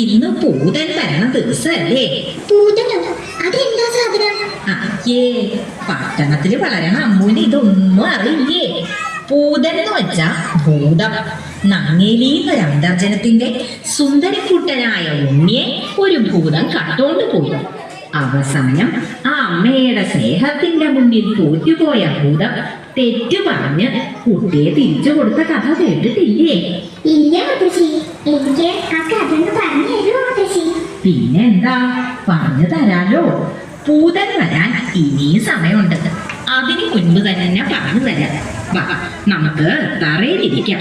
ഇന്ന് പൂതൻ വരണ ദിവസല്ലേ? അതെന്താ സാധനം? അയ്യേ, പട്ടണത്തില് വളരണ അമ്മൂന് ഇതൊന്നും അറിയില്ലേ. പൂതൻ എന്ന് വെച്ചാ ഭൂതം. നങ്ങേലിന്നൊരു അന്തർജനത്തിന്റെ സുന്ദരക്കുട്ടനായ ഉണ്ണിയെ ഒരു ഭൂതം കട്ടോണ്ട് പോയി. അവസാനം ആ അമ്മയുടെ സ്നേഹത്തിന്റെ മുന്നിൽ തോറ്റുപോയ ഭൂതം തെറ്റു പറഞ്ഞ് കുട്ടിയെ തിരിച്ചു കൊടുത്ത കഥ കേട്ടിട്ടില്ലേ? ഇല്ല മുത്തശ്ശി, എനിക്ക് ആ കഥ പറഞ്ഞു തരുമോ മുത്തശ്ശി? പിന്നെന്താ, പറഞ്ഞു തരാലോ. പൂതൻ വരാൻ ഇനിയും സമയമുണ്ട്. അതിന് മുൻപ് തന്നെ പറഞ്ഞു തരാം. നമുക്ക് തറയിലിരിക്കാം.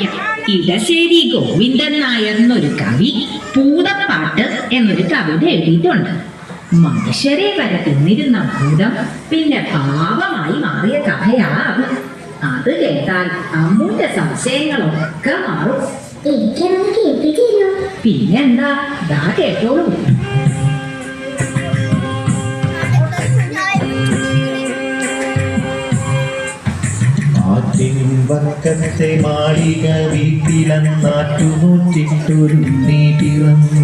ഇടശ്ശേരി ഗോവിന്ദൻ നായർ എന്നൊരു കവി പൂതപ്പാട്ട് എന്നൊരു കവിത എഴുതിയിട്ടുണ്ട്. മനുഷ്യരെ വരെ തിന്നിരുന്ന ഭൂതം പിന്നെ പാപമായി മാറിയ കഥയാണ്. അത് കേട്ടാൽ അമ്മൂന്റെ സംശയങ്ങളൊക്കെ മാറും. എനിക്കതൊന്ന് കേൾപ്പിച്ചോ? പിന്നെന്താ, ദാ കേട്ടോളൂ. വക്കത്തെ മാളിക വീട്ടിലെന്നാറ്റുനൂറ്റിട്ടൊരു നീ പിറന്നു.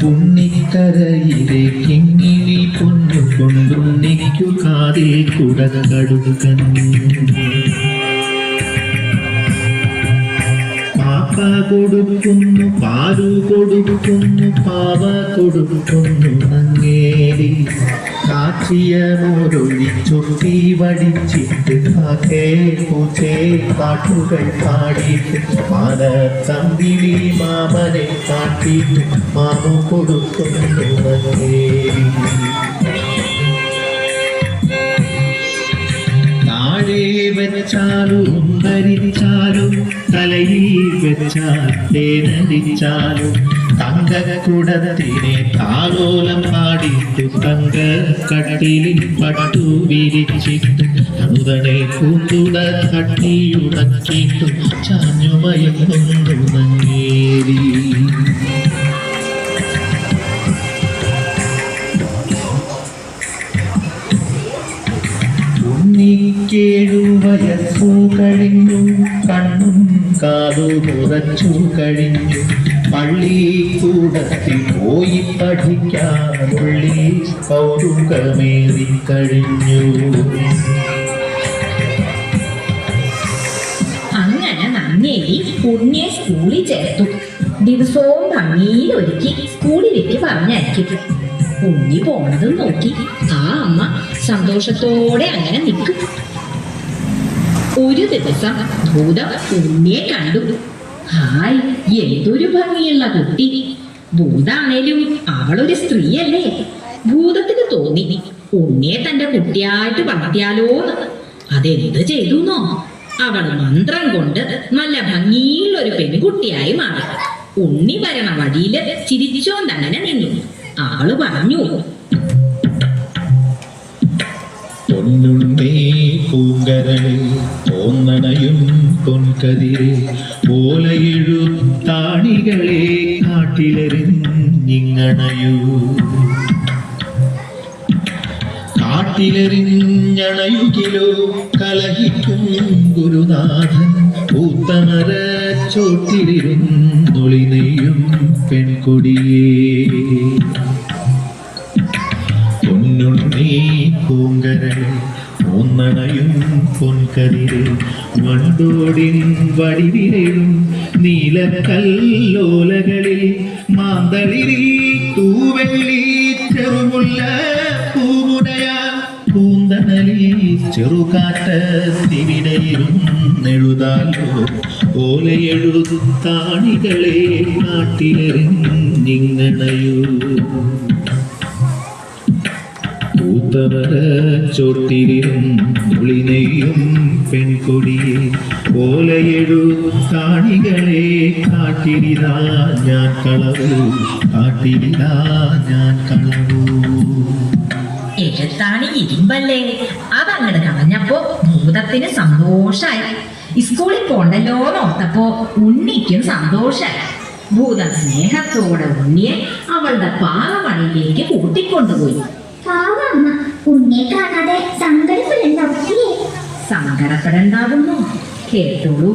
ഉണ്ണിക്കരയിലെ കിങ്ങിണി പൊന്നു കൊണ്ടുണ്ണിക്കു കാതിൽ കുടകടുകൻ. പാപ്പ കൊടുക്കുന്നു, പാലു കൊടുക്കുന്നു, പാവ കൊടുക്കുന്നു നങ്ങേലി. കാച്ചിയ മോരൊഴിച്ചൊട്ടി വടിച്ചിട്ട് കാക്കേ പൂച്ചേ പാട്ടുകൾ പാടിയിട്ട് മാനത്തമ്പിളി മാമനെ കാട്ടിയിട്ട് മാമു കൊടുക്കുന്നു നങ്ങേലി. താഴെ വെച്ചാലും ധരിച്ചാലും തലയിൽ വെച്ചാൽ തേനരിച്ചാലും തങ്കക്കുടത്തിനെ താലോലം പാടിയിട്ട് തങ്ക കട്ടിലിൽ പട്ടു വിരിച്ചിട്ട് അണുതനെ പൂന്തുട തട്ടിയുടക്കിട്ടു ചാഞ്ഞുമയങ്ങുന്നു നങ്ങേലി. ഉണ്ണിക്കേഴു വയസ്സു കഴിഞ്ഞു, കണ്ണും കാതു കുറച്ചു കഴിഞ്ഞു. പള്ളിക്കൂടത്തിൽ പോയി പഠിക്കാനുള്ളി കൗതുകമേറിക്കഴിഞ്ഞു. അങ്ങനെ നങ്ങേലി ഉണ്ണിയെ സ്കൂളിൽ ചേർത്തു. ദിവസവും ഭംഗിയിൽ ഒരുക്കി സ്കൂളിലേക്ക് പറഞ്ഞയക്കും. ഉണ്ണി പോണതും നോക്കി ആ അമ്മ സന്തോഷത്തോടെ അങ്ങനെ നിൽക്കും. ഒരു ദിവസം ഭൂതം ഉണ്ണിയെ കണ്ടു. ഹായ്, എന്തൊരു ഭംഗിയുള്ള കുട്ടി. ഭൂതാണേലും അവളൊരു സ്ത്രീയല്ലേ. ഭൂതത്തിന് തോന്നി ഉണ്ണിയെ തന്റെ കുട്ടിയായിട്ട് വളർത്തിയാലോന്ന്. അതെന്ത് ചെയ്തുന്നോ, അവൾ മന്ത്രം കൊണ്ട് നല്ല ഭംഗിയുള്ള ഒരു പെൺകുട്ടിയായി മാറി. ഉണ്ണി വരണ വഴിയില് ചിരിച്ചോണ്ടങ്ങനെ നിന്നു. അവള് പറഞ്ഞു, പൊന്നുണ്ണേ പൂങ്കരളെ ഓന്നണയും പൊൻകതിരെ ഓലയെഴുത്താണികളെ കാട്ടിലെറിഞ്ഞിങ്ങണയൂ. കാട്ടിലെറിഞ്ഞണയുകിലോ കലഹിക്കും ഗുരുനാഥൻ പൂത്തമര ചോട്ടിലിരുന്നൊളി നെയ്യും പെൺകൊടിയേ. പൊന്നുണ്ണീ പൂങ്കരളെ ഒന്നണയും പൊൻകതിരെ വണ്ടോടിൻ വടിവിരയും നീലക്കല്ലോലകളിൽ മാന്തളിരി തൂവെള്ളി ചെറുമുല്ല പൂമുടയ പൂന്തണലി ചെറുകാറ്റിവിടയിരുന്നെഴുതാലോ ഓലയെഴുതാണികളെ നാട്ടിലെറിഞ്ഞിങ്ങണയൂ. പൂത്തവര ചോട്ടിലിരുന്നൊളിനെയും പെൺകൊടിയെ ഓലയെഴുത്താണികളെ കാട്ടിലിതാ ഞാൻ കളവു, കാട്ടിലിതാ ഞാൻ കളവു. എഴുത്താണി ഇരുമ്പല്ലേ. അതങ്ങട് കളഞ്ഞപ്പോ ഭൂതത്തിന് സന്തോഷായി. സ്കൂളിൽ പോണ്ടല്ലോ നോർത്തപ്പോ ഉണ്ണിക്കും സന്തോഷായി. ഭൂതം സ്നേഹത്തോടെ ഉണ്ണിയെ അവളുടെ പാറമണിയിലേക്ക് കൂട്ടിക്കൊണ്ടുപോയി. ഉണ്ണിയെ കാണാതെ സങ്കടപ്പെടണ്ടാവില്ലേ? സങ്കടപ്പെടണ്ടാവുന്നു, കേട്ടോളൂ.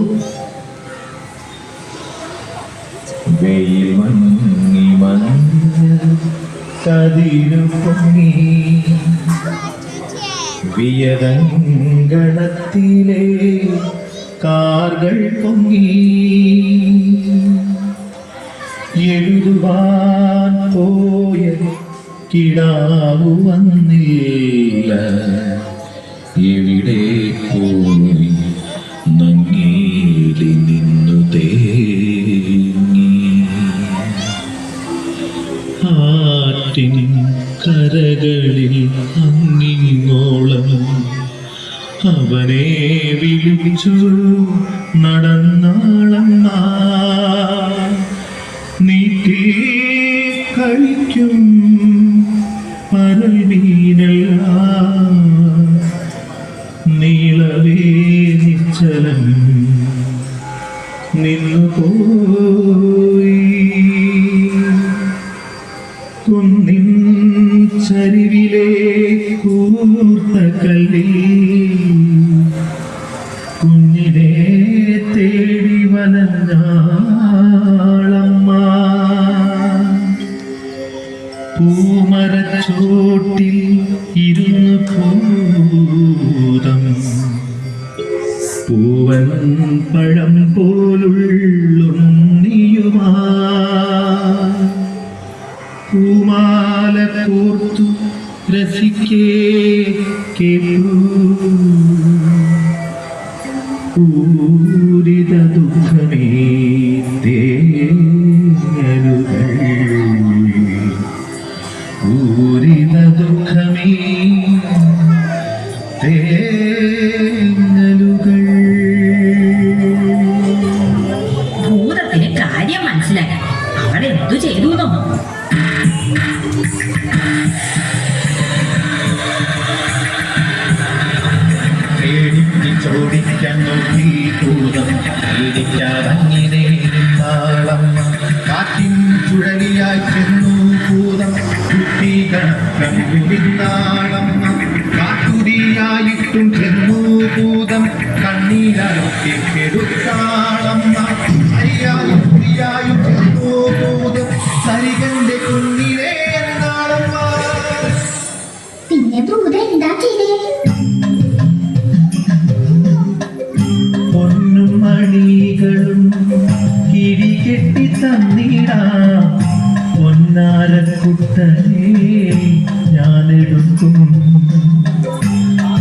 വെയിൽ മങ്ങി മഞ്ഞ കതിരു പൊങ്ങി വിയതങ്കണത്തിലെ കാർകൾ പൊങ്ങി എഴുതുവാൻ പോയ കിടാവു വന്നില്ല എവിടെ പോയി നങ്ങേലി നിന്നു തേങ്ങി ആറ്റിൻ കരകളിൽ അങ്ങിങ്ങോളം അവനെ വിളിച്ചു നടന്നാളമ്മ നീട്ടി കളിക്കും പരൽമീനല്ല നീളവേ നിശ്ചലം നിന്നുപോയി കുന്നിൻ ചരിവിലെ കൂർത്ത കല്ലിൽ കുഞ്ഞിനെ തേടി വലഞ്ഞാളമ്മ പൂമരച്ചോട്ടിൽ ഇരുന്ന് ഭൂതം പൂവൻ പഴം പോലുള്ളുണ്ണിയുമാ പൂമാല കോർത്തു രസിക്കേ കേട്ടു പൂരിത ദുഃഖമേ തേങ്ങലുകൾ പൂരിത ദുഃഖമേ തേങ്ങലുകൾ. ഭൂതത്തിന് കാര്യം മനസ്സിലായി. അവൾ എന്തു ചെയ്തു എന്നോ? ചോദിക്കാൻ നോക്കി ഭൂതം പേടിക്കാതങ്ങിനെ നിന്നാളമ്മ കാറ്റിൻ ചുഴലിയായി ചെന്നു ഭൂതം കുത്തി കണക്കം നിന്നാളമ്മ കാട്ടുതിയായിട്ടും ചെന്നു ഭൂതം കണ്ണീരൊക്കെ കെടുത്താളമ്മ അരിയായും കുടിയായും ചെന്നു ഭൂതം സരികന്റെ കുഞ്ഞിനെ എന്നാളമ്മ. പിന്നെ ഭൂതം എന്താ ചെയ്തേ? പൊന്നും മണികളും കിഴികെട്ടി തന്നിടാം പൊന്നാരക്കുട്ടനെ ഞാനെടുക്കും.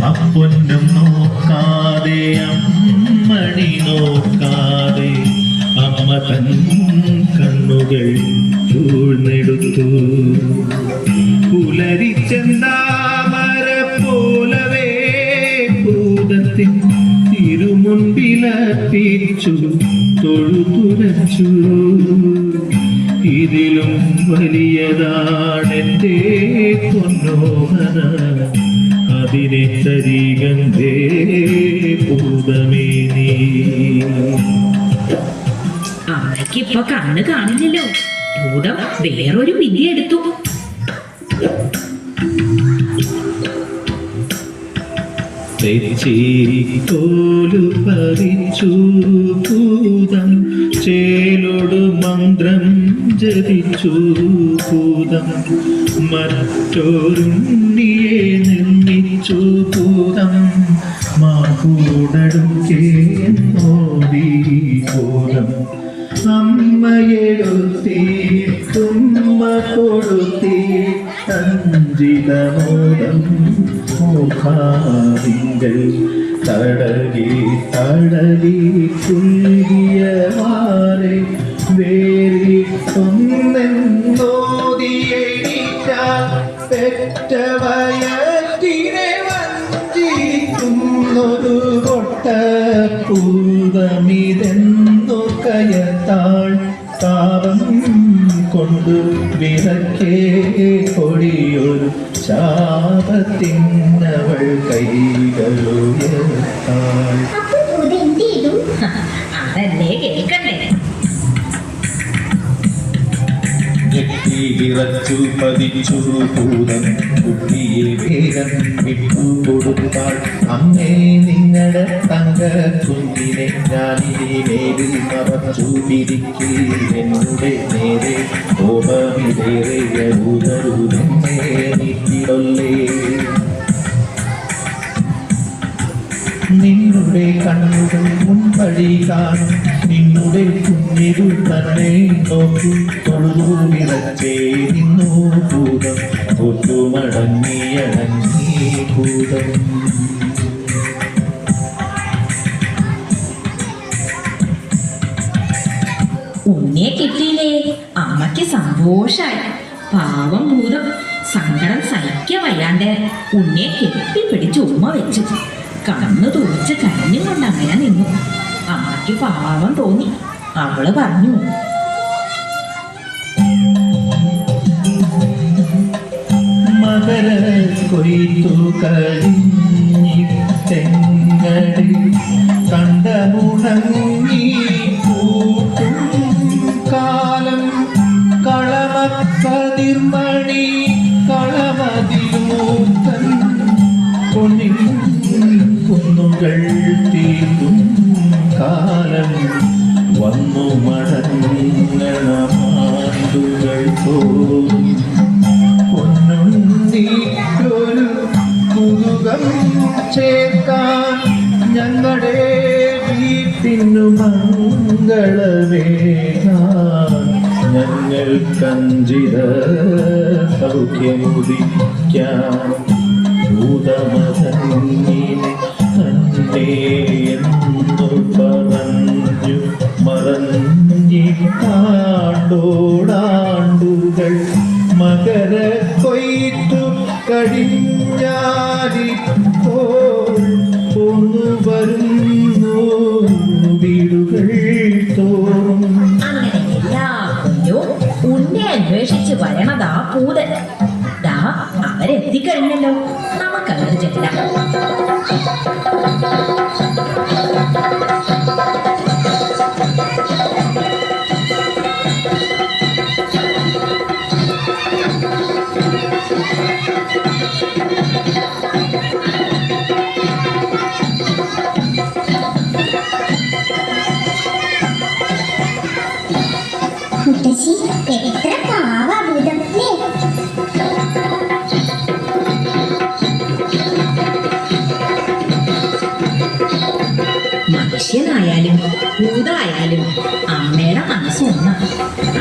അപ്പൊന്നും നോക്കാതെ അമ്മണി നോക്കാതെ അമ്മ തൻ കണ്ണുകൾ ചൂഴ്ന്നെടുത്തു. പുലരിച്ചെന്താമര പോലവേ ഭൂതത്തിൻ തിരുമുൻപിലർപ്പിച്ചു തൊഴുതുരച്ചു. ഇതിലും വലിയതാണെന്റെ പൊന്നോഹന അതിനെ തരികന്തേ ഭൂതമേ നീ. അവൾക്കിപ്പൊ കണ്ണ് കാണില്ലല്ലോ. ഭൂതം വേറൊരു വിദ്യ എടുത്തു. തെച്ചിക്കോലു പറിച്ചു ഭൂതം ചേലോട് മന്ത്രം ജപിച്ചു ഭൂതം മറ്റൊരുണ്ണിയെ നിർമ്മിച്ചു ഭൂതം മാകൂടടുക്കേ നോടി ഭൂതം അമ്മയെടുത്തി തുമ്മ കൊടുത്തി അഞ്ചിതമോദം മുഖാതിങ്കൾ തടകി തടകി കുൽകിയ മാറെ വേരി ഒന്നെന്നോദിയേറ്റാൽ പെറ്റ വയറ്റിനെ വഞ്ചിക്കുന്നൊരു കൊട്ട പൂതമിതെന്നു കയത്താൾ താപം കൊണ്ടു വിറക്കേ കൊടിയൊരു ശാപത്തിനവൾ കൈകളുയർത്താൾ. അപ്പൊ ഭൂതം എന്ത് ചെയ്തു? അതല്ലേ കേൾക്കണ്ടേ? വിറച്ചു പതിച്ചു ഭൂതം കുട്ടിയെ വേഗം വിട്ടുകൊടുത്താൾ. അമ്മേ നിങ്ങളുടെ തങ്കക്കുഞ്ഞിനെ ഞാനിനി മേലിൽ മറച്ചു പിരിക്കി എന്നുടെ നേരെ കോപമിതേറിയൂതരുതെന്നേ നീക്കിടൊല്ലേ നിന്നുടെ കണ്ണുകൾ മുൻപടി കാണും നിന്നുടെ കുഞ്ഞിരു തന്നെ നോക്കൂ തൊഴുതു വിറച്ചേ നിന്നു ഭൂതം ഒത്തുമടങ്ങിയടങ്ങി ഭൂതം ഉണ്ണിയെ കിട്ടിയില്ലേ? അമ്മയ്ക്ക് സന്തോഷായി. പാവം ഭൂതം സങ്കടം സഹിക്ക വയ്യാണ്ട് ഉണ്ണിയെ കെട്ടിപ്പിടിച്ച് ഉമ്മ വെച്ചു. കണ്ണു തുറച്ച് കരഞ്ഞും കൊണ്ട് അങ്ങനെ നിന്നു. അമ്മയ്ക്ക് പാവം തോന്നി. അവള് പറഞ്ഞു, മകര കൊയ്ത്തു കഴിഞ്ഞിട്ടെങ്ങടി കണ്ടമുണങ്ങി പൂക്കും കാലം കളമക്കതിർമണി കളമതിമൂത്തൻ പൊന്നിൻ കുന്നുകൾ തീർക്കും കാലം വന്നു മടങ്ങണമാണ്ടുകൾ തോറും പൊന്നുണ്ണീക്കൊരു കുതുകം ചേർക്കാൻ ഞങ്ങളുടെ വീട്ടിനു മംഗളവേകാൻ ഞങ്ങൾ കഞ്ചിത സൗഖ്യമുദിക്കാൻ ഭൂതമതന്നിനെ തന്നെ എന്നു പറഞ്ഞു മറഞ്ഞിട്ടാണ്ടോടാണ്ടുകൾ മകര കൊയ്ത്തു കഴിഞ്ഞാലിപ്പോൾ പോന്നു വരുന്നു വീടുകൾ തോറും. അങ്ങനെ എല്ലാ കുഞ്ഞും ഉണ്ണിയെ അന്വേഷിച്ച് വരണതാ പൂതൻ. ദാ അവരെത്തിക്കഴിഞ്ഞല്ലോ. നമുക്കവര് ചെല്ലാം. മുത്തശ്ശി എത്ര പാവാഭൂതം അല്ലേ? മനുഷ്യനായാലും ഭൂതായാലും അമ്മയുടെ മനസ്സൊന്ന.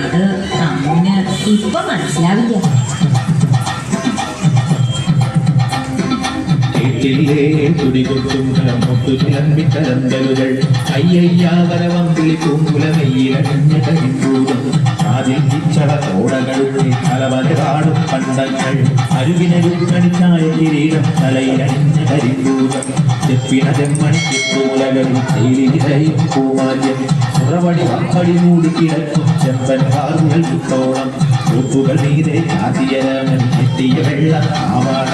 അത് അമ്മിന് ഇപ്പൊ മനസ്സിലാവില്ല. കേട്ടില്ലേ തുടികൊട്ടും മുത്തുകിളമ്പിത്തരന്തലുകൾ അയ്യയ്യാവരവം വിളിപ്പൂങ്കുലമയിലണിഞ്ഞ കരിമ്പൂതം ആദ്യം ചിച്ചള തോടകളുടെ തലവരകാടും പണ്ടങ്ങൾ അരുവിനരുക്കണിച്ചായ കിരീടം തലയിലണിഞ്ഞ കരിമ്പൂതം ചെപ്പിന ചെമ്മണിക്കുമൂലകളും തേയിലയും പൂമാല്യം ഉറവടി വപ്പടി മൂടി കിടക്കും ചെമ്പൻ കാറുകൾ വിട്ടോളം ഉപ്പുകൾ നീരെ ചാതിയരമൻ എത്തിയ വെള്ള ആവാട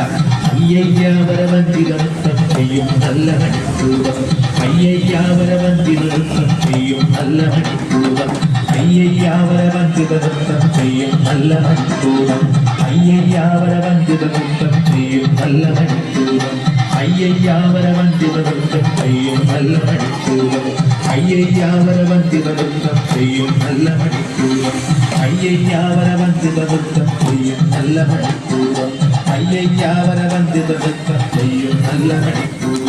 അയ്യയ്യാവരവന്തി നൃത്തം ചെയ്യും നല്ല മണിക്കൂടം അയ്യയ്യാവരവന്തി നൃത്തം ചെയ്യും നല്ല മണിക്കൂടം അയ്യയ്യാവരവന്തി നൃത്തം ചെയ്യും നല്ല മണിക്കൂടം അയ്യയ്യാവരവന്തി നൃത്തം ചെയ്യും നല്ല മണിക്കൂടം അയ്യയ്യാവരവന്തി നൃത്തം ചെയ്യും നല്ല മണിക്കൂടം അയ്യയ്യാവരവന്തി നൃത്തം ചെയ്യും നല്ല മണിക്കൂടം അയ്യയ്യാവരവന്തി നൃത്തം ചെയ്യും നല്ല മണിക്കൂടം അയ്യയ്യാവരവന്തി നൃത്തം ചെയ്യും നല്ല മണിക്കൂടം